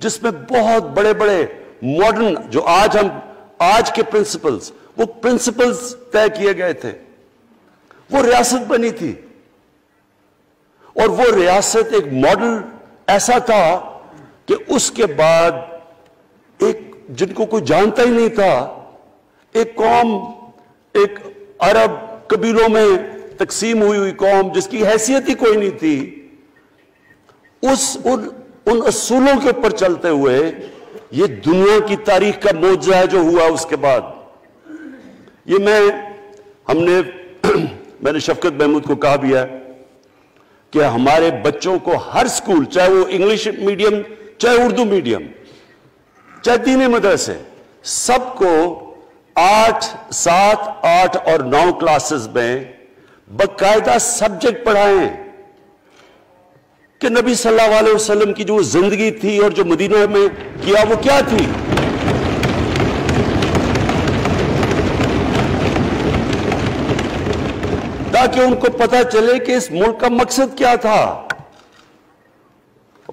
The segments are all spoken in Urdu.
جس میں بہت بڑے بڑے ماڈرن جو آج کے پرنسپلز، وہ پرنسپلز طے کیے گئے تھے. وہ ریاست بنی تھی، اور وہ ریاست ایک ماڈل ایسا تھا کہ اس کے بعد ایک جن کو کوئی جانتا ہی نہیں تھا، ایک قوم، ایک عرب قبیلوں میں تقسیم ہوئی قوم جس کی حیثیت ہی کوئی نہیں تھی، ان اصولوں کے اوپر چلتے ہوئے یہ دنیا کی تاریخ کا معجزہ ہے جو ہوا اس کے بعد. یہ میں نے شفقت محمود کو کہا بھی ہے کہ ہمارے بچوں کو ہر سکول، چاہے وہ انگلش میڈیم، چاہے اردو میڈیم، چاہے دینی مدرسے، سب کو 8، 7، 8 اور 9 کلاسز میں باقاعدہ سبجیکٹ پڑھائیں کہ نبی صلی اللہ علیہ وسلم کی جو زندگی تھی اور جو مدینہ میں کیا وہ کیا تھی. تاکہ ان کو پتہ چلے کہ اس ملک کا مقصد کیا تھا.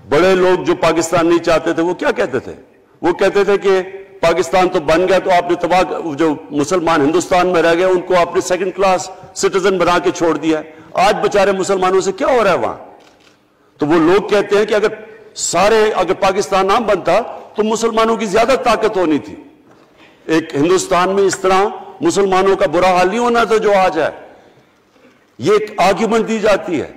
بڑے لوگ جو پاکستان نہیں چاہتے تھے وہ کیا کہتے تھے؟ وہ کہتے تھے کہ پاکستان تو بن گیا تو آپ نے تباہ، جو مسلمان ہندوستان میں رہ گئے ان کو آپ نے سیکنڈ کلاس سٹیزن بنا کے چھوڑ دیا. آج بیچارے مسلمانوں سے کیا ہو رہا ہے وہاں؟ تو وہ لوگ کہتے ہیں کہ اگر پاکستان نہ بنتا تو مسلمانوں کی زیادہ طاقت ہونی تھی. ایک ہندوستان میں اس طرح مسلمانوں کا برا حال نہیں ہونا تھا جو آج ہے. یہ ایک آرگیومنٹ دی جاتی ہے.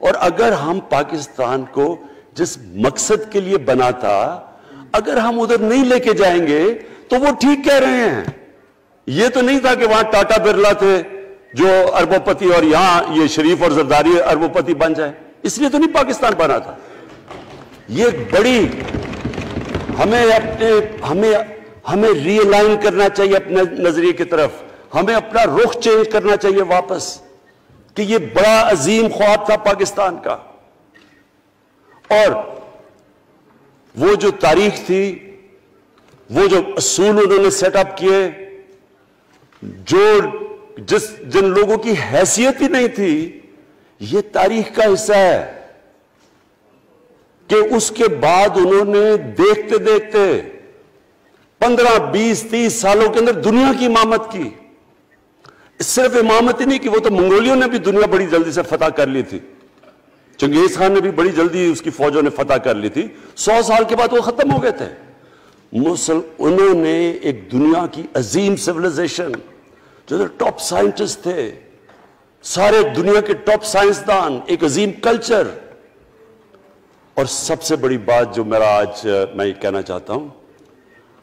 اور اگر ہم پاکستان کو جس مقصد کے لیے بنا تھا اگر ہم ادھر نہیں لے کے جائیں گے تو وہ ٹھیک کہہ رہے ہیں. یہ تو نہیں تھا کہ وہاں ٹاٹا برلا تھے جو اربوں پتی اور یہاں یہ شریف اور زرداری اربوں پتی بن جائے، اس لیے تو نہیں پاکستان بنا تھا. یہ بڑی ہمیں ری الائن کرنا چاہیے اپنے نظریے کی طرف. ہمیں اپنا رخ چینج کرنا چاہیے واپس کہ یہ بڑا عظیم خواب تھا پاکستان کا. اور وہ جو تاریخ تھی، وہ جو اصول انہوں نے سیٹ اپ کیے، جن لوگوں کی حیثیت ہی نہیں تھی، یہ تاریخ کا حصہ ہے کہ اس کے بعد انہوں نے دیکھتے دیکھتے 15، 20، 30 سالوں کے اندر دنیا کی امامت کی. صرف امامت ہی نہیں کہ وہ تو منگولیوں نے بھی دنیا بڑی جلدی سے فتح کر لی تھی. چنگیز خان نے بھی بڑی جلدی اس کی فوجوں نے فتح کر لی تھی. 100 سال کے بعد وہ ختم ہو گئے تھے. انہوں نے ایک دنیا کی عظیم سیویلائزیشن، جو ٹاپ سائنٹسٹ تھے، سارے دنیا کے ٹاپ سائنسدان، ایک عظیم کلچر. اور سب سے بڑی بات جو میں یہ کہنا چاہتا ہوں،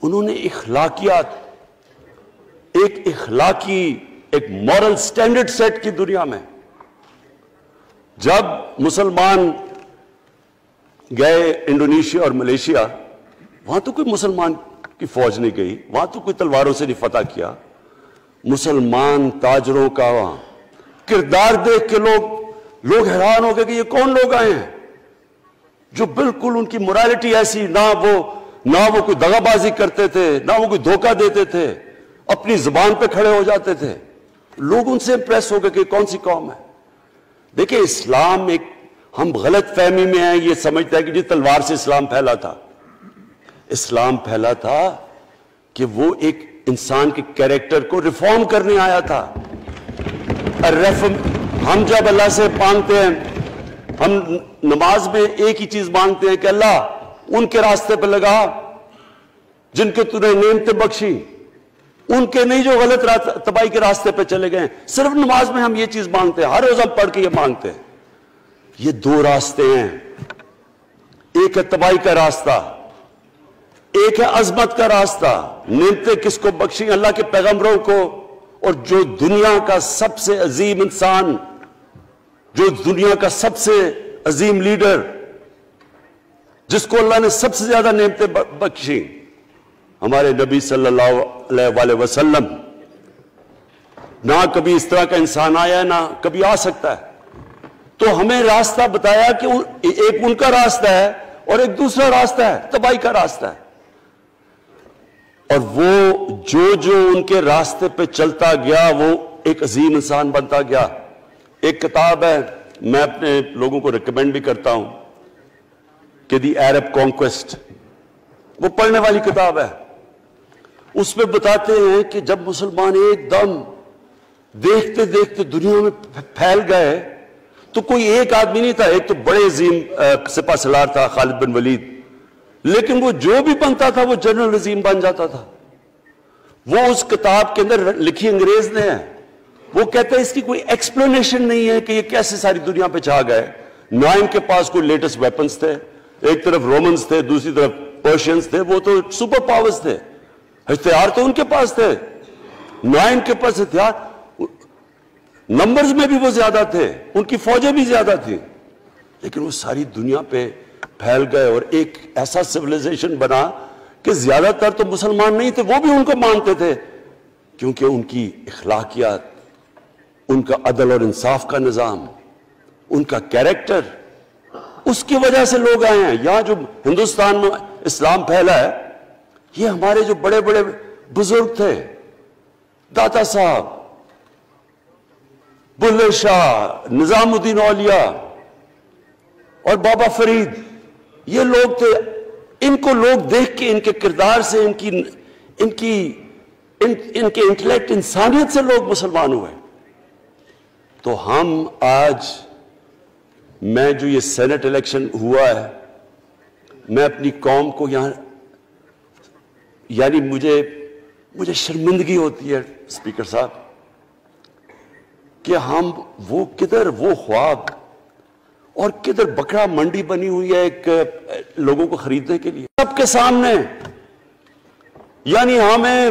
انہوں نے اخلاقیات، ایک مورل سٹینڈرڈ سیٹ کی دنیا میں. جب مسلمان گئے انڈونیشیا اور ملیشیا، وہاں تو کوئی مسلمان کی فوج نہیں گئی، وہاں تو کوئی تلواروں سے نہیں فتح کیا. مسلمان تاجروں کا وہاں کردار دیکھ کے لوگ حیران ہو گئے کہ یہ کون لوگ آئے ہیں جو بالکل ان کی مورالٹی ایسی، نہ وہ کوئی دغا بازی کرتے تھے، نہ وہ کوئی دھوکہ دیتے تھے، اپنی زبان پہ کھڑے ہو جاتے تھے. لوگ ان سے امپریس ہو گئے کہ کون سی قوم ہے. دیکھیں اسلام ہم غلط فہمی میں ہیں، یہ سمجھتا ہے کہ جی تلوار سے اسلام پھیلا تھا. اسلام پھیلا تھا کہ وہ ایک انسان کے کیریکٹر کو ریفارم کرنے آیا تھا. ہم جب اللہ سے مانگتے ہیں، ہم نماز میں ایک ہی چیز مانگتے ہیں کہ اللہ ان کے راستے پہ لگا جن کے تو نے نعمتیں بخشی، ان کے نہیں جو غلط تباہی کے راستے پہ چلے گئے. صرف نماز میں ہم یہ چیز مانگتے ہیں، ہر روز ہم پڑھ کے یہ مانگتے ہیں. یہ 2 راستے ہیں، ایک ہے تباہی کا راستہ، ایک ہے عظمت کا راستہ. نعمتیں کس کو بخشیں؟ اللہ کے پیغمبروں کو. اور جو دنیا کا سب سے عظیم انسان، جو دنیا کا سب سے عظیم لیڈر، جس کو اللہ نے سب سے زیادہ نعمتیں بخشیں، ہمارے نبی صلی اللہ علیہ وسلم. نہ کبھی اس طرح کا انسان آیا ہے، نہ کبھی آ سکتا ہے. تو ہمیں راستہ بتایا کہ ایک ان کا راستہ ہے اور ایک دوسرا راستہ ہے، تباہی کا راستہ ہے. اور وہ جو ان کے راستے پہ چلتا گیا وہ ایک عظیم انسان بنتا گیا. ایک کتاب ہے، میں اپنے لوگوں کو ریکمینڈ بھی کرتا ہوں، کہ دی عرب کانکویسٹ، وہ پڑھنے والی کتاب ہے. اس میں بتاتے ہیں کہ جب مسلمان ایک دم دیکھتے دیکھتے دنیا میں پھیل گئے تو کوئی ایک آدمی نہیں تھا. ایک تو بڑے عظیم سپہ سالار تھا خالد بن ولید، لیکن وہ جو بھی بنتا تھا وہ جنرل عظیم بن جاتا تھا. وہ اس کتاب کے اندر لکھی انگریز نے ہے. وہ کہتے ہیں اس کی کوئی ایکسپلینیشن نہیں ہے کہ یہ کیسے ساری دنیا پہ چھا گئے. نہ ان کے پاس کوئی لیٹسٹ ویپنز تھے، ایک طرف رومنز تھے، دوسری طرف پرشینز تھے، وہ تو سپر پاورز تھے، ہتھیار تو ان کے پاس تھے. نہ ان کے پاس ہتھیار، نمبرز میں بھی وہ زیادہ تھے، ان کی فوجیں بھی زیادہ تھیں، لیکن وہ ساری دنیا پہ پھیل گئے اور ایک ایسا سویلائزیشن بنا کہ زیادہ تر تو مسلمان نہیں تھے، وہ بھی ان کو مانتے تھے، کیونکہ ان کی اخلاقیات، ان کا عدل اور انصاف کا نظام، ان کا کیریکٹر، اس کی وجہ سے لوگ آئے ہیں. یہاں جو ہندوستان میں اسلام پھیلا ہے، یہ ہمارے جو بڑے بڑے بزرگ تھے، داتا صاحب، بلے شاہ، نظام الدین اولیاء اور بابا فرید، یہ لوگ تھے. ان کو لوگ دیکھ کے، ان کے کردار سے، ان کے انٹلیکٹ، انسانیت سے لوگ مسلمان ہوئے. تو ہم آج، میں جو یہ سینٹ الیکشن ہوا ہے، میں اپنی قوم کو یہاں، یعنی مجھے شرمندگی ہوتی ہے اسپیکر صاحب کہ ہم وہ کدھر وہ خواب اور کدھر بکرا منڈی بنی ہوئی ہے ایک لوگوں کو خریدنے کے لیے سب کے سامنے. یعنی ہمیں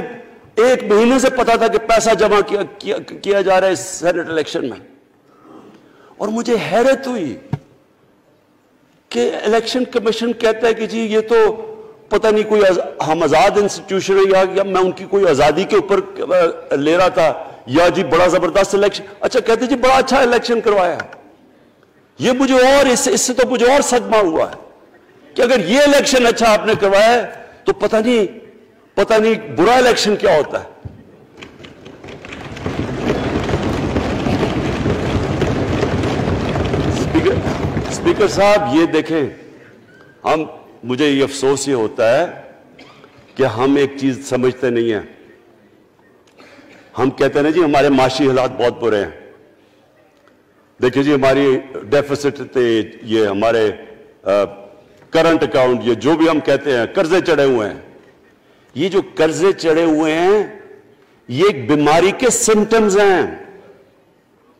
ایک مہینے سے پتا تھا کہ پیسہ جمع کیا جا رہا ہے اس سینٹ الیکشن میں، اور مجھے حیرت ہوئی کہ الیکشن کمیشن کہتا ہے کہ جی یہ تو پتہ نہیں کوئی ہم آزاد انسٹیٹیوشن ہے یا میں ان کی کوئی آزادی کے اوپر لے رہا تھا، یا جی بڑا زبردست الیکشن. اچھا کہتے جی بڑا اچھا الیکشن کروایا. یہ مجھے اور اس سے تو مجھے اور صدمہ ہوا ہے کہ اگر یہ الیکشن اچھا آپ نے کروایا ہے تو پتہ نہیں برا الیکشن کیا ہوتا ہے. اسپیکر صاحب یہ دیکھیں، مجھے یہ افسوس یہ ہوتا ہے کہ ہم ایک چیز سمجھتے نہیں ہیں. ہم کہتے ہیں نا جی ہمارے معاشی حالات بہت برے ہیں. دیکھیں جی ہماری ڈیفیسٹ تھے، یہ ہمارے کرنٹ اکاؤنٹ، یہ جو بھی ہم کہتے ہیں، قرضے چڑھے ہوئے ہیں. یہ جو قرضے چڑھے ہوئے ہیں یہ ایک بیماری کے سمٹمز ہیں.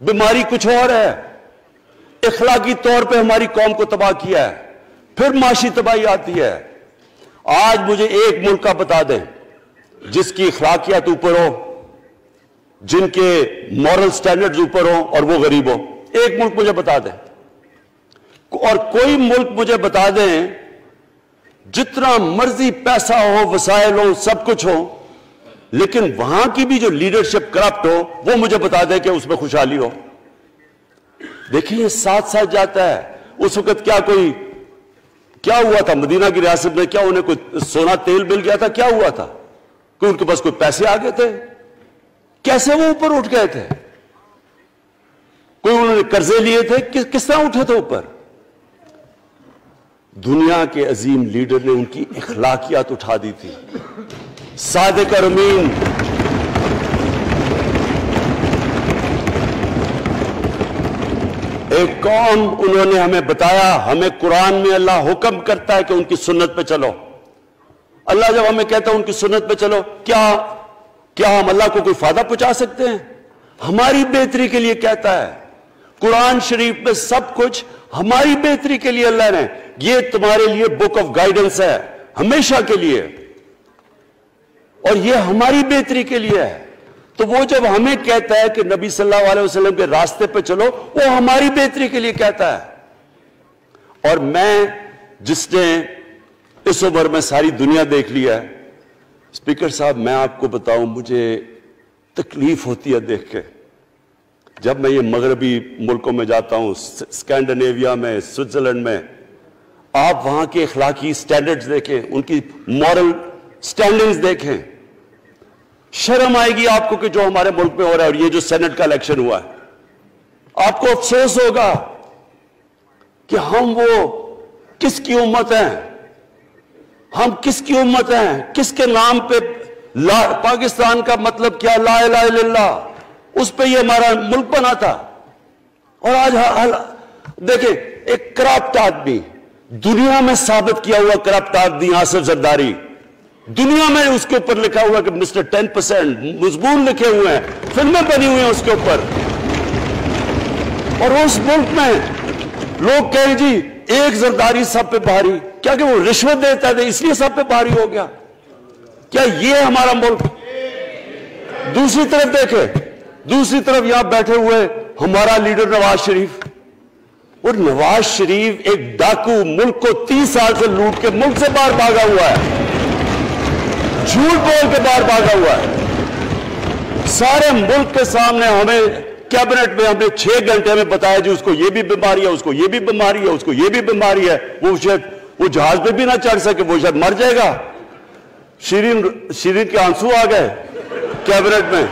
بیماری کچھ اور ہے. اخلاقی طور پہ ہماری قوم کو تباہ کیا ہے، پھر معاشی تباہی آتی ہے. آج مجھے ایک ملک کا بتا دیں جس کی اخلاقیات اوپر ہو، جن کے مورل سٹینڈرڈز اوپر ہوں اور وہ غریب ہو. ایک ملک مجھے بتا دیں، اور کوئی ملک مجھے بتا دیں جتنا مرضی پیسہ ہو، وسائل ہو، سب کچھ ہو، لیکن وہاں کی بھی جو لیڈرشپ کرپٹ ہو، وہ مجھے بتا دیں کہ اس میں خوشحالی ہو. دیکھیں یہ ساتھ ساتھ جاتا ہے. اس وقت کیا ہوا تھا مدینہ کی ریاست میں؟ کیا انہیں کوئی سونا تیل مل گیا تھا؟ کیا ہوا تھا؟ کہ ان کے پاس کوئی پیسے آ گئے تھے؟ کیسے وہ اوپر اٹھ گئے تھے؟ کوئی انہوں نے قرضے لیے تھے؟ کس طرح اٹھے تھے اوپر؟ دنیا کے عظیم لیڈر نے ان کی اخلاقیات اٹھا دی تھی. صادق اور امین، ایک قوم، انہوں نے ہمیں بتایا. ہمیں قرآن میں اللہ حکم کرتا ہے کہ ان کی سنت پہ چلو. اللہ جب ہمیں کہتا ہے ان کی سنت پہ چلو، کیا ہم اللہ کو کوئی فائدہ پہنچا سکتے ہیں؟ ہماری بہتری کے لیے کہتا ہے. قرآن شریف میں سب کچھ ہماری بہتری کے لیے اللہ نے، یہ تمہارے لیے بک آف گائیڈنس ہے ہمیشہ کے لیے، اور یہ ہماری بہتری کے لیے ہے. تو وہ جب ہمیں کہتا ہے کہ نبی صلی اللہ علیہ وسلم کے راستے پہ چلو، وہ ہماری بہتری کے لیے کہتا ہے. اور میں، جس نے اس عمر میں ساری دنیا دیکھ لیا ہے، اسپیکر صاحب میں آپ کو بتاؤں، مجھے تکلیف ہوتی ہے دیکھ کے. جب میں یہ مغربی ملکوں میں جاتا ہوں، اسکینڈینیویا میں، سوئٹزرلینڈ میں، آپ وہاں کے اخلاقی سٹینڈرڈز دیکھیں، ان کی مورل سٹینڈنگز دیکھیں، شرم آئے گی آپ کو کہ جو ہمارے ملک میں ہو رہا ہے. اور یہ جو سینٹ کا الیکشن ہوا ہے، آپ کو افسوس ہوگا کہ ہم وہ کس کی امت ہیں ہم؟ کس کی امت ہیں؟ کس کے نام پہ پاکستان کا مطلب کیا؟ لا الہ الا اللہ، اس پہ یہ ہمارا ملک بنا تھا۔ اور آج دیکھیں ایک کرپٹ آدمی، دنیا میں ثابت کیا ہوا کرپٹ آدمی آصف زرداری، دنیا میں اس کے اوپر لکھا ہوا کہ مسٹر 10%، مضمون لکھے ہوئے ہیں، فلمیں بنی ہوئی ہیں اس کے اوپر، اور اس ملک میں لوگ کہیں جی ایک زرداری سب پہ بھاری، کیا کہ وہ رشوت دیتا تھا اس لیے سب پہ بھاری ہو گیا؟ کیا یہ ہمارا ملک؟ دوسری طرف دیکھیں، دوسری طرف یہاں بیٹھے ہوئے ہمارا لیڈر نواز شریف، اور نواز شریف ایک ڈاکو، ملک کو 30 سال سے لوٹ کے ملک سے باہر بھاگا ہوا ہے، جھوٹ بول کے باہر بھاگا ہوا ہے، سارے ملک کے سامنے ہمیں کیبنٹ میں ہمیں 6 گھنٹے میں بتایا جی اس کو یہ بھی بیماری ہے، اس کو یہ بھی بیماری ہے، اس کو یہ بھی بیماری ہے، وہ شاید وہ جہاز پہ بھی نہ چڑھ سکے، وہ شاید مر جائے گا۔ شیرین کے آنسو آ گئے کیبنٹ میں،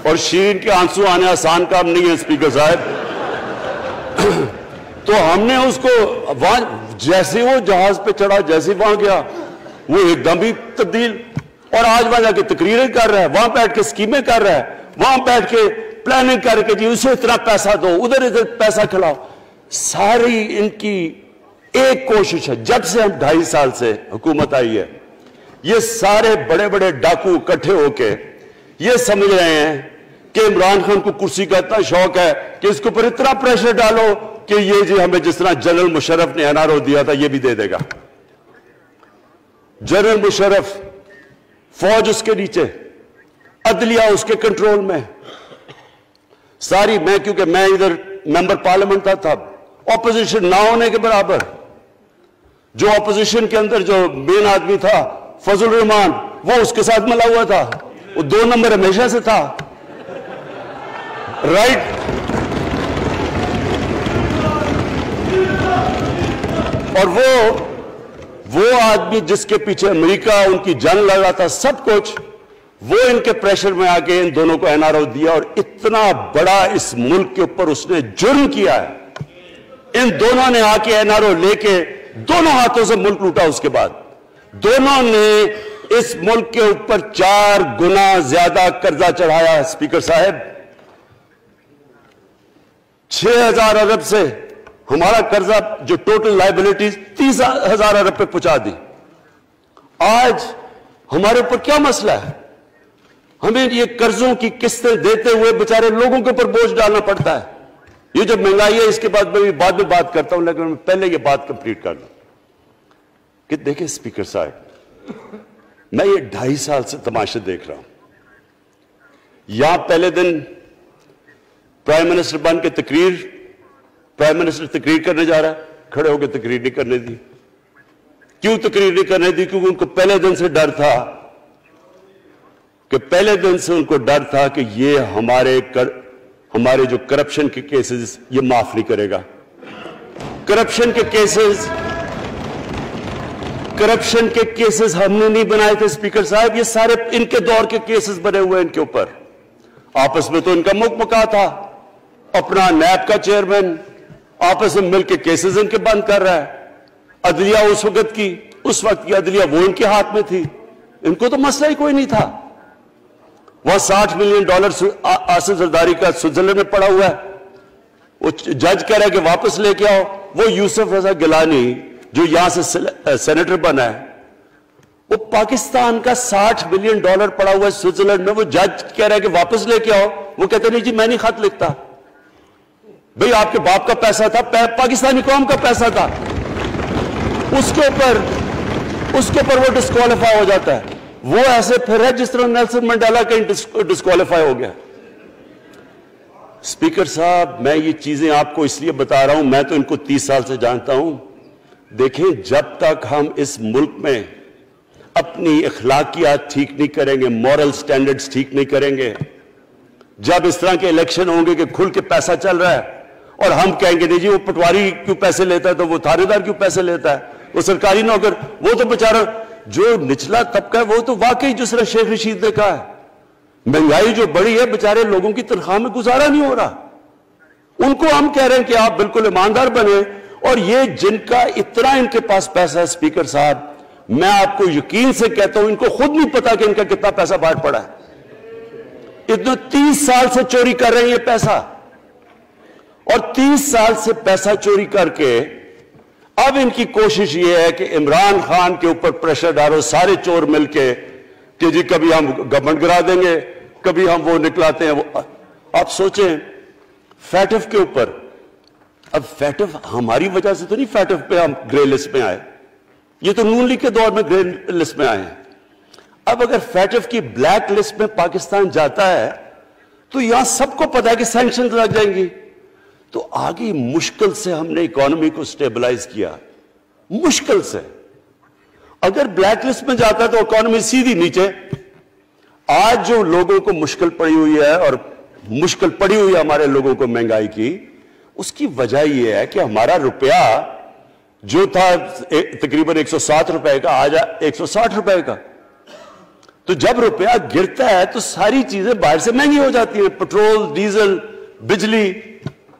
اور شیرین کے آنسو آنے آسان کام نہیں ہے اسپیکر صاحب۔ تو ہم نے اس کو وہاں جیسے وہ جہاز پہ چڑھا، جیسے وہاں گیا وہ ایک دم ہی تبدیل، اور آج وہاں جا کے تقریریں کر رہا ہے، وہاں بیٹھ کے اسکیمیں کر رہا ہے، وہاں بیٹھ کے پلاننگ کر کے جی اسے اتنا پیسہ دو، ادھر پیسہ کھلاؤ۔ ساری ان کی ایک کوشش ہے، جب سے ہم 2.5 سال سے حکومت آئی ہے، یہ سارے بڑے بڑے ڈاکو اکٹھے ہو کے یہ سمجھ رہے ہیں کہ عمران خان کو کرسی کا اتنا شوق ہے کہ اس کے اوپر اتنا پریشر ڈالو کہ یہ جی ہمیں جس طرح جنرل مشرف نے NRO دیا تھا یہ بھی دے دے گا۔ جنرل مشرف، فوج اس کے نیچے، عدلیہ اس کے کنٹرول میں، ساری کیونکہ میں ادھر ممبر پارلیمنٹ تھا اپوزیشن نہ ہونے کے برابر، جو اپوزیشن کے اندر جو مین آدمی تھا فضل الرحمان، وہ اس کے ساتھ ملا ہوا تھا، وہ 2 نمبر ہمیشہ سے تھا، رائٹ۔ اور وہ آدمی جس کے پیچھے امریکہ ان کی جنگ لگا تھا، سب کچھ، وہ ان کے پریشر میں آ کے ان دونوں کو NRO دیا، اور اتنا بڑا اس ملک کے اوپر اس نے جرم کیا ہے۔ ان دونوں نے آ کے NRO لے کے دونوں ہاتھوں سے ملک لوٹا، اس کے بعد دونوں نے اس ملک کے اوپر 4 گنا زیادہ قرضہ چڑھایا۔ اسپیکر صاحب 6,000 ارب سے ہمارا قرضہ جو ٹوٹل لائبلٹیز 30,000 ارب پہ پہنچا دی۔ آج ہمارے اوپر کیا مسئلہ ہے؟ ہمیں یہ قرضوں کی قسطیں دیتے ہوئے بیچارے لوگوں کے اوپر بوجھ ڈالنا پڑتا ہے۔ یہ جو مہنگائی ہے اس کے بعد میں بعد میں بات کرتا ہوں، لیکن میں پہلے یہ بات کمپلیٹ کر لوں کہ دیکھیں اسپیکر صاحب، میں یہ 2.5 سال سے تماشے دیکھ رہا ہوں۔ یہاں پہلے دن پرائم منسٹر بن کے پرائم منسٹر تقریر کرنے جا رہا ہے، کھڑے ہو کے تقریر نہیں کرنے دی۔ کیوں تقریر نہیں کرنے دی؟ کیونکہ ان کو پہلے دن سے ڈر تھا کہ یہ ہمارے جو کرپشن کے کیسز یہ معاف نہیں کرے گا۔ کرپشن کے کیسز ہم نے نہیں بنائے تھے اسپیکر صاحب، یہ سارے ان کے دور کے کیسز بنے ہوئے ان کے اوپر۔ آپس میں تو ان کا مکمکا تھا، اپنا نیب کا چیئرمین آپس میں مل کے کیسز ان کے بند کر رہا ہے۔ عدلیہ اس وقت کی عدلیہ وہ ان کے ہاتھ میں تھی، ان کو تو مسئلہ ہی کوئی نہیں تھا۔ وہاں $60 ملین آصف زرداری کا سوئٹزرلینڈ میں پڑا ہوا ہے، وہ جج کہہ رہا ہے کہ واپس لے کے آؤ۔ وہ یوسف رضا گیلانی جو یہاں سے سینیٹر بنا ہے، وہ پاکستان کا $60 ملین پڑا ہوا ہے سوئٹزرلینڈ میں، وہ جج کہہ رہا ہے کہ واپس لے کے آؤ۔ وہ کہتے نہیں جی میں نہیں خط لکھتا، بھئی آپ کے باپ کا پیسہ تھا، پاکستانی قوم کا پیسہ تھا، اس کے اوپر وہ ڈسکوالیفائی ہو جاتا ہے۔ وہ ایسے پھر ہے جس طرح نیلسن منڈیلا کہیں ڈسکوالیفائی ہو گیا۔ اسپیکر صاحب میں یہ چیزیں آپ کو اس لیے بتا رہا ہوں، میں تو ان کو 30 سال سے جانتا ہوں۔ دیکھیں جب تک ہم اس ملک میں اپنی اخلاقیات ٹھیک نہیں کریں گے، مورل سٹینڈرڈز ٹھیک نہیں کریں گے، جب اس طرح کے الیکشن ہوں گے کہ کھل کے پیسہ چل رہا ہے اور ہم کہیں گے نہیں جی وہ پٹواری کیوں پیسے لیتا ہے، تو وہ تھانے دار کیوں پیسے لیتا ہے، وہ سرکاری نوکر، وہ تو بیچارہ جو نچلا طبقہ ہے وہ تو واقعی جس طرح شیخ رشید نے کہا ہے، مہنگائی جو بڑی ہے بیچارے لوگوں کی تنخواہ میں گزارا نہیں ہو رہا۔ ان کو ہم کہہ رہے ہیں کہ آپ بالکل ایماندار بنے، اور یہ جن کا اتنا ان کے پاس پیسہ ہے اسپیکر صاحب، میں آپ کو یقین سے کہتا ہوں ان کو خود نہیں پتا کہ ان کا کتنا پیسہ باہر پڑا ہے۔ اتنا 30 سال سے چوری کر رہے ہیں یہ پیسہ، اور 30 سال سے پیسہ چوری کر کے اب ان کی کوشش یہ ہے کہ عمران خان کے اوپر پریشر ڈالو سارے چور مل کے کہ جی کبھی ہم گورنمنٹ گرا دیں گے، کبھی ہم وہ نکلاتے ہیں وہ۔ آپ سوچیں فیٹف کے اوپر، اب فیٹف ہماری وجہ سے تو نہیں فیٹف پہ ہم گرے لسٹ میں آئے، یہ تو نون لیگ کے دور میں گرے لسٹ میں آئے ہیں۔ اب اگر فیٹف کی بلیک لسٹ میں پاکستان جاتا ہے تو یہاں سب کو پتا ہے کہ سینکشنز لگ جائیں گی، تو آگے مشکل سے ہم نے اکانومی کو سٹیبلائز کیا، مشکل سے۔ اگر بلیک لسٹ میں جاتا ہے تو اکانومی سیدھی نیچے۔ آج جو لوگوں کو مشکل پڑی ہوئی ہے، اور مشکل پڑی ہوئی ہے ہمارے لوگوں کو مہنگائی کی، اس کی وجہ یہ ہے کہ ہمارا روپیہ جو تھا تقریباً 107 روپے کا، آج 160 روپے کا۔ تو جب روپیہ گرتا ہے تو ساری چیزیں باہر سے مہنگی ہو جاتی ہیں، پٹرول، ڈیزل، بجلی۔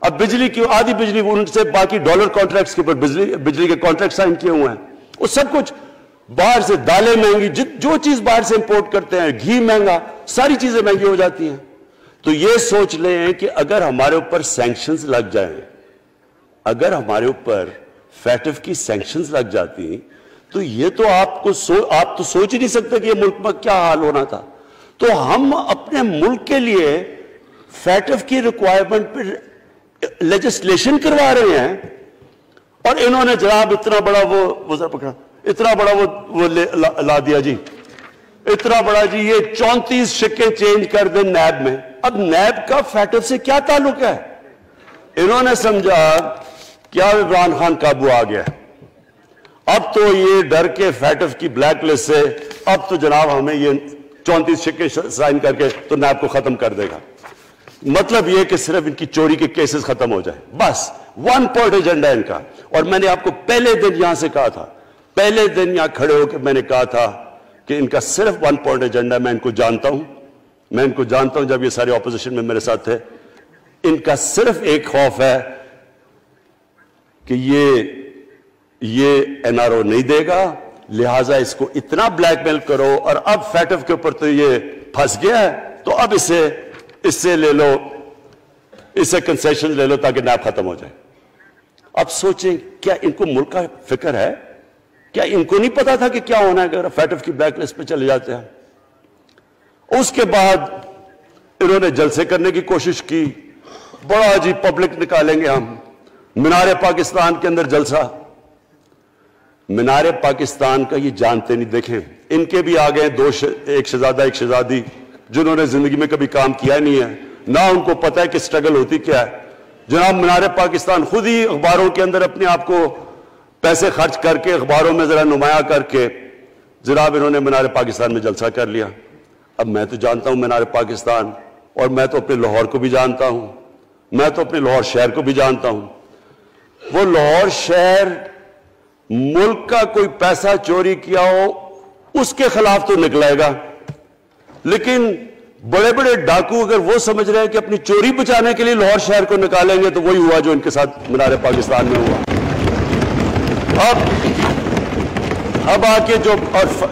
اب بجلی کی آدھی بجلی ان سے باقی ڈالر کانٹریکٹس کے اوپر بجلی کے کانٹریکٹ سائن کیے ہوئے ہیں، وہ سب کچھ باہر سے، دالیں مہنگی، جو چیز باہر سے امپورٹ کرتے ہیں، گھی مہنگا، ساری چیزیں مہنگی ہو جاتی ہیں۔ تو یہ سوچ لیں کہ اگر ہمارے اوپر سینکشنز لگ جائیں، اگر ہمارے اوپر فیٹف کی سینکشنز لگ جاتی تو یہ تو آپ تو سوچ ہی نہیں سکتے کہ یہ ملک میں کیا حال ہونا تھا۔ تو ہم اپنے ملک کے لیے فیٹف کی ریکوائرمنٹ پہ لیجسلیشن کروا رہے ہیں، اور انہوں نے جناب اتنا بڑا وہ ذرا پکڑا، اتنا بڑا وہ لا دیا جی، اتنا بڑا جی، یہ 34 شکیں چینج کر دیں نیب میں۔ اب نیب کا فیٹف سے کیا تعلق ہے؟ انہوں نے سمجھا کیا عمران خان قابو آ گیا، اب تو یہ ڈر کے فیٹف کی بلیک لسٹ سے اب تو جناب ہمیں یہ 34 شکیں سائن کر کے تو نیب کو ختم کر دے گا۔ مطلب یہ کہ صرف ان کی چوری کے کیسز ختم ہو جائیں، بس ون پوائنٹ ایجنڈا ان کا۔ اور میں نے آپ کو پہلے دن یہاں سے کہا تھا، پہلے دن یہاں کھڑے ہو کے میں نے کہا تھا کہ ان کا صرف ون پوائنٹ ایجنڈا، میں ان کو جانتا ہوں، میں ان کو جانتا ہوں، جب یہ سارے اپوزیشن میں میرے ساتھ تھے، ان کا صرف ایک خوف ہے کہ یہ این آر او نہیں دے گا، لہٰذا اس کو اتنا بلیک میل کرو، اور اب فیٹف کے اوپر تو یہ پھنس گیا ہے تو اب اس سے لے لو، اس سے کنسیشن لے لو تاکہ نیب ختم ہو جائے۔ اب سوچیں کیا ان کو ملک کا فکر ہے؟ کیا ان کو نہیں پتا تھا کہ کیا ہونا ہے اگر فیٹف کی بلیک لسٹ پہ چلے جاتے ہیں؟ اس کے بعد انہوں نے جلسے کرنے کی کوشش کی، بڑا جی پبلک نکالیں گے ہم، مینار پاکستان کے اندر جلسہ۔ مینار پاکستان کا یہ جانتے نہیں، دیکھیں ان کے بھی آ گئے ایک شہزادہ ایک شہزادی جنہوں نے زندگی میں کبھی کام کیا نہیں ہے، نہ ان کو پتہ ہے کہ سٹرگل ہوتی کیا ہے۔ جناب مینار پاکستان خود ہی اخباروں کے اندر اپنے آپ کو پیسے خرچ کر کے اخباروں میں ذرا نمایاں کر کے جناب انہوں نے مینار پاکستان میں جلسہ کر لیا۔ اب میں تو جانتا ہوں مینار پاکستان، اور میں تو اپنے لاہور کو بھی جانتا ہوں، میں تو اپنے لاہور شہر کو بھی جانتا ہوں۔ وہ لاہور شہر ملک کا کوئی پیسہ چوری کیا ہو اس کے خلاف تو نکلائے گا، لیکن بڑے بڑے ڈاکو اگر وہ سمجھ رہے ہیں کہ اپنی چوری بچانے کے لیے لاہور شہر کو نکالیں گے تو وہی ہوا جو ان کے ساتھ مینار پاکستان میں ہوا۔ اب آ کے جو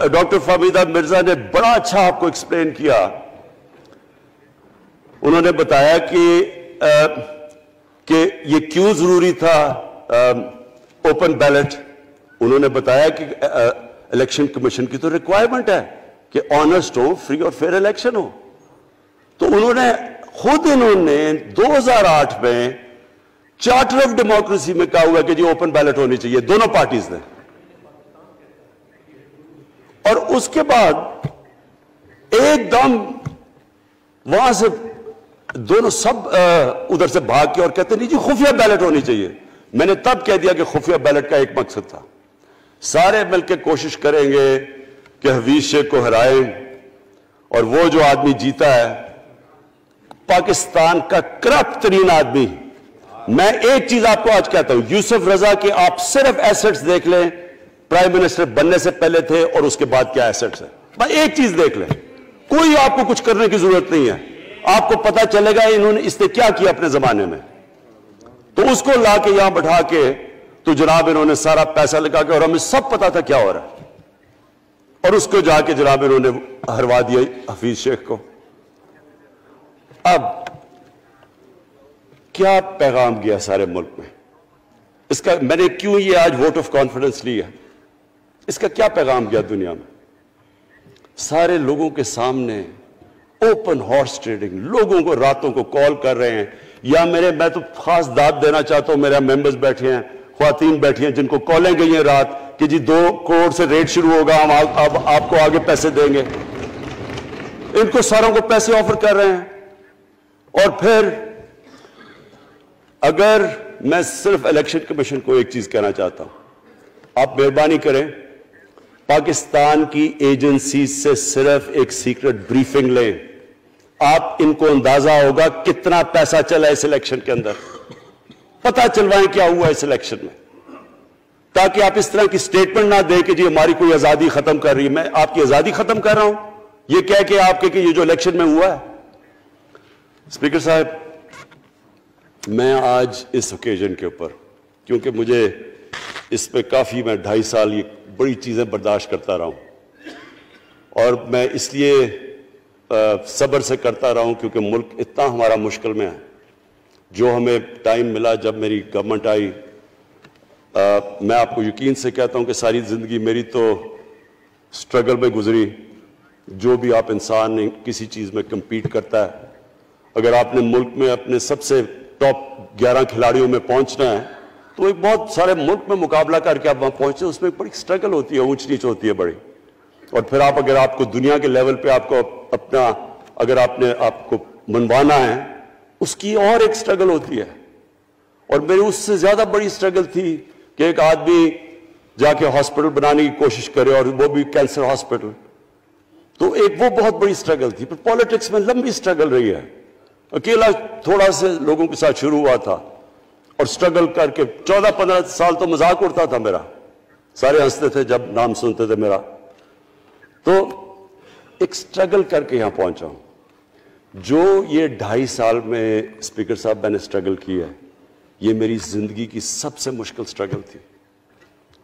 ڈاکٹر فہمیدہ مرزا نے بڑا اچھا آپ کو ایکسپلین کیا، انہوں نے بتایا کہ یہ کیوں ضروری تھا اوپن بیلٹ۔ انہوں نے بتایا کہ الیکشن کمیشن کی تو ریکوائرمنٹ ہے کہ آنسٹ ہو، فری اور فیئر الیکشن ہو۔ تو انہوں نے 2008 میں چارٹر آف ڈیموکریسی میں کہا ہوا کہ جی اوپن بیلٹ ہونی چاہیے، دونوں پارٹیز نے۔ اور اس کے بعد ایک دم وہاں سے دونوں سب ادھر سے بھاگ کے اور کہتے نہیں جی خفیہ بیلٹ ہونی چاہیے۔ میں نے تب کہہ دیا کہ خفیہ بیلٹ کا ایک مقصد تھا، سارے مل کے کوشش کریں گے کہ حفیظ شیخ کو ہرائیں، اور وہ جو آدمی جیتا ہے پاکستان کا کرپٹ ترین آدمی۔ میں ایک چیز آپ کو آج کہتا ہوں، یوسف رضا کے آپ صرف ایسٹس دیکھ لیں، پرائم منسٹر بننے سے پہلے تھے اور اس کے بعد کیا ایسٹس ہیں، بس ایک چیز دیکھ لیں، کوئی آپ کو کچھ کرنے کی ضرورت نہیں ہے، آپ کو پتا چلے گا انہوں نے اس نے کیا کیا اپنے زمانے میں۔ تو اس کو لا کے یہاں بٹھا کے تو جناب انہوں نے سارا پیسہ لگا کے, اور ہمیں سب پتا تھا کیا ہو رہا ہے, اور اس کو جا کے جناب انہوں نے ہروا دیا حفیظ شیخ کو. اب کیا پیغام گیا سارے ملک میں اس کا؟ میں نے کیوں یہ آج ووٹ آف کانفیڈنس لی ہے, اس کا کیا پیغام گیا دنیا میں؟ سارے لوگوں کے سامنے اوپن ہارس ٹریڈنگ, لوگوں کو راتوں کو کال کر رہے ہیں, یا میں تو خاص داد دینا چاہتا ہوں, میرے ممبرز بیٹھے ہیں, خواتین بیٹھی ہیں جن کو کالیں گئی ہیں رات کہ جی 2 کروڑ سے ریٹ شروع ہوگا, ہم آپ کو آگے پیسے دیں گے. ان کو ساروں کو پیسے آفر کر رہے ہیں. اور پھر اگر میں صرف الیکشن کمیشن کو ایک چیز کہنا چاہتا ہوں, آپ مہربانی کریں پاکستان کی ایجنسی سے صرف ایک سیکرٹ بریفنگ لیں, آپ ان کو اندازہ ہوگا کتنا پیسہ چلا اس الیکشن کے اندر, پتہ چلوائیں کیا ہوا اس الیکشن میں, تاکہ آپ اس طرح کی سٹیٹمنٹ نہ دیں کہ جی ہماری کوئی آزادی ختم کر رہی ہے. میں آپ کی آزادی ختم کر رہا ہوں یہ کہہ کے آپ کہ یہ جو الیکشن میں ہوا ہے. اسپیکر صاحب, میں آج اس اوکیزن کے اوپر, کیونکہ مجھے اس پہ کافی, میں 2.5 سال یہ بڑی چیزیں برداشت کرتا رہا ہوں, اور میں اس لیے صبر سے کرتا رہا ہوں کیونکہ ملک اتنا ہمارا مشکل میں ہے. جو ہمیں ٹائم ملا جب میری گورنمنٹ آئی, میں آپ کو یقین سے کہتا ہوں کہ ساری زندگی میری تو سٹرگل میں گزری. جو بھی آپ انسان کسی چیز میں کمپیٹ کرتا ہے, اگر آپ نے ملک میں اپنے سب سے ٹاپ 11 کھلاڑیوں میں پہنچنا ہے تو ایک بہت سارے ملک میں مقابلہ کر کے آپ وہاں پہنچے, اس میں بڑی سٹرگل ہوتی ہے, اونچ نیچ ہوتی ہے بڑی. اور پھر اگر آپ کو دنیا کے لیول پہ آپ کو اپنا, اگر آپ کو منوانا ہے, اس کی اور ایک سٹرگل ہوتی ہے. اور میری اس سے زیادہ بڑی سٹرگل تھی کہ ایک آدمی جا کے ہاسپٹل بنانے کی کوشش کرے, اور وہ بھی کینسر ہاسپٹل, تو ایک وہ بہت بڑی سٹرگل تھی. پھر پالیٹکس میں لمبی سٹرگل رہی ہے, اکیلا تھوڑا سے لوگوں کے ساتھ شروع ہوا تھا, اور سٹرگل کر کے 14-15 سال تو مذاق اڑتا تھا میرا, سارے ہنستے تھے جب نام سنتے تھے میرا. تو ایک سٹرگل کر کے یہاں پہنچا ہوں. جو یہ 2.5 سال میں اسپیکر صاحب میں نے سٹرگل کی ہے, یہ میری زندگی کی سب سے مشکل سٹرگل تھی.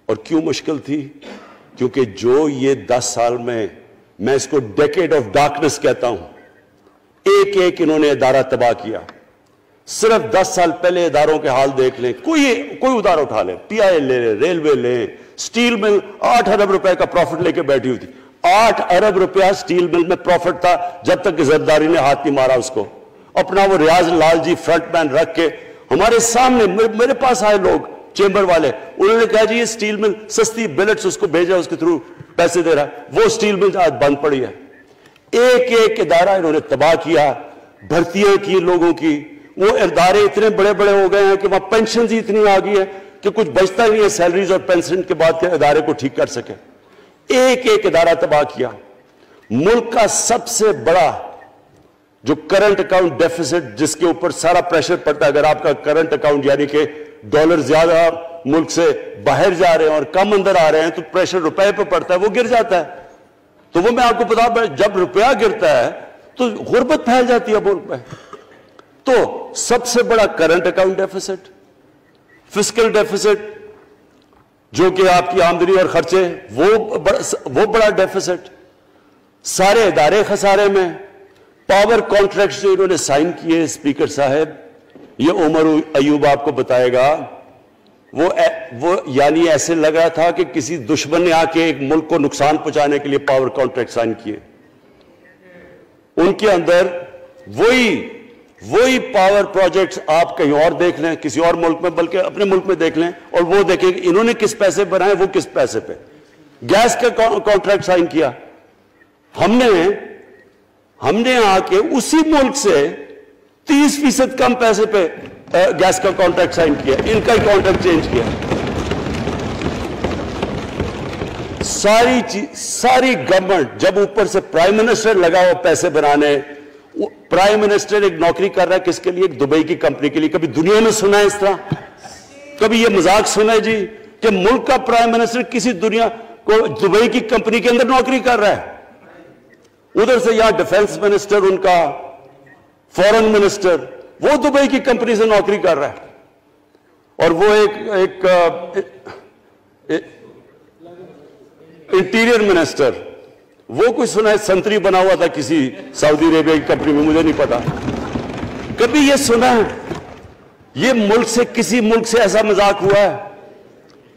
اور کیوں مشکل تھی؟ کیونکہ جو یہ 10 سال میں اس کو ڈیکیڈ آف ڈارکنس کہتا ہوں, ایک ایک انہوں نے ادارہ تباہ کیا. صرف 10 سال پہلے اداروں کے حال دیکھ لیں, کوئی ادارہ اٹھا لیں, پی آئی لے لیں, ریلوے لیں, سٹیل مل 8 ارب روپے کا پروفٹ لے کے بیٹھی ہوئی تھی. 8 ارب روپیہ سٹیل مل میں پروفٹ تھا جب تک کہ زرداری نے ہاتھ نہیں مارا اس کو. اپنا وہ ریاض لال جی فرنٹ مین رکھ کے ہمارے سامنے, میرے پاس آئے لوگ چیمبر والے, انہوں نے کہا جی یہ سٹیل مل سستی بلٹس اس کو بھیجا, اس کے تھرو پیسے دے رہا ہے. وہ سٹیل مل آج بند پڑی ہے. ایک ایک ادارہ انہوں نے تباہ کیا, بھرتیاں کی لوگوں کی. وہ ادارے اتنے بڑے بڑے ہو گئے ہیں کہ وہاں پینشنز ہی اتنی آ گئی ہے کہ کچھ بچتا نہیں ہے سیلریز اور پینشن کے بعد کے ادارے کو ٹھیک کر سکے. ایک ایک ادارہ تباہ کیا. ملک کا سب سے بڑا جو کرنٹ اکاؤنٹ ڈیفیسٹ, جس کے اوپر سارا پریشر پڑتا ہے, اگر آپ کا کرنٹ اکاؤنٹ یعنی کہ ڈالر زیادہ ملک سے باہر جا رہے ہیں اور کم اندر آ رہے ہیں, تو پریشر روپے پہ پڑتا ہے, وہ گر جاتا ہے. تو وہ میں آپ کو بتا, جب روپیہ گرتا ہے تو غربت پھیل جاتی ہے ملک میں. تو سب سے بڑا current account deficit, fiscal deficits جو کہ آپ کی آمدنی اور خرچے, وہ بڑا ڈیفیسٹ. سارے ادارے خسارے میں. پاور کانٹریکٹس جو انہوں نے سائن کیے اسپیکر صاحب, یہ عمر ایوب آپ کو بتائے گا, وہ یعنی ایسے لگا تھا کہ کسی دشمن نے آ کے ایک ملک کو نقصان پہنچانے کے لیے پاور کانٹریکٹ سائن کیے. ان کے اندر وہی پاور پروجیکٹس آپ کہیں اور دیکھ لیں, کسی اور ملک میں, بلکہ اپنے ملک میں دیکھ لیں, اور وہ دیکھیں کہ انہوں نے کس پیسے بنائے, وہ کس پیسے پہ. گیس کا کانٹریکٹ سائن کیا ہم نے آ کے اسی ملک سے 30% کم پیسے پہ گیس کا کانٹریکٹ سائن کیا, ان کا ہی کانٹریکٹ چینج کیا. ساری گورنمنٹ, جب اوپر سے پرائم منسٹر لگا ہوا پیسے بنانے, پرائم منسٹر ایک نوکری کر رہا ہے کس کے لیے؟ ایک دبئی کی کمپنی کے لیے. کبھی دنیا میں سنا ہے اس طرح؟ کبھی یہ مذاق سنا ہے جی کہ ملک کا پرائم منسٹر کسی دنیا کو دبئی کی کمپنی کے اندر نوکری کر رہا ہے؟ ادھر سے یہاں ڈیفنس منسٹر, ان کا فورن منسٹر, وہ دبئی کی کمپنی سے نوکری کر رہا ہے. اور وہ ایک انٹیریئر منسٹر، وہ کوئی سنا ہے سنتری بنا ہوا تھا کسی سعودی عربیہ کی کمپنی میں، مجھے نہیں پتا. کبھی یہ سنا ہے یہ ملک سے کسی ملک سے ایسا مذاق ہوا ہے؟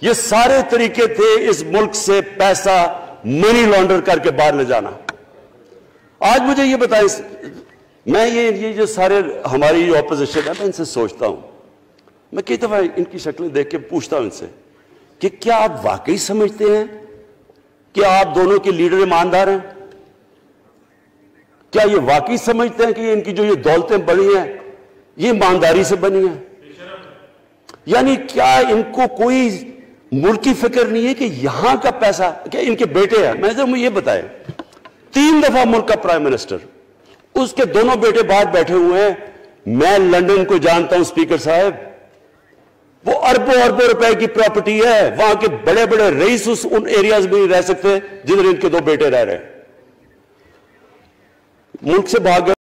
یہ سارے طریقے تھے اس ملک سے پیسہ منی لانڈر کر کے باہر لے جانا. آج مجھے یہ بتائیں، میں یہ جو سارے ہماری جو اپوزیشن ہے، میں ان سے سوچتا ہوں، میں کئی دفعہ ان کی شکلیں دیکھ کے پوچھتا ہوں ان سے کہ کیا آپ واقعی سمجھتے ہیں کہ آپ دونوں کے لیڈر ایماندار ہیں؟ کیا یہ واقعی سمجھتے ہیں کہ ان کی جو یہ دولتیں بڑی ہیں یہ ایمانداری سے بنی ہیں؟ یعنی کیا ان کو کوئی ملک کی فکر نہیں ہے کہ یہاں کا پیسہ، کیا ان کے بیٹے ہیں؟ میں نے یہ بتائے 3 دفعہ ملک کا پرائم منسٹر، اس کے دونوں بیٹے باہر بیٹھے ہوئے ہیں. میں لندن کو جانتا ہوں اسپیکر صاحب، وہ اربوں اربوں روپے کی پراپرٹی ہے، وہاں کے بڑے بڑے رئیس ان ایریاز میں نہیں رہ سکتے جدھر ان کے 2 بیٹے رہ رہے ہیں. ملک سے بھاگ گئے.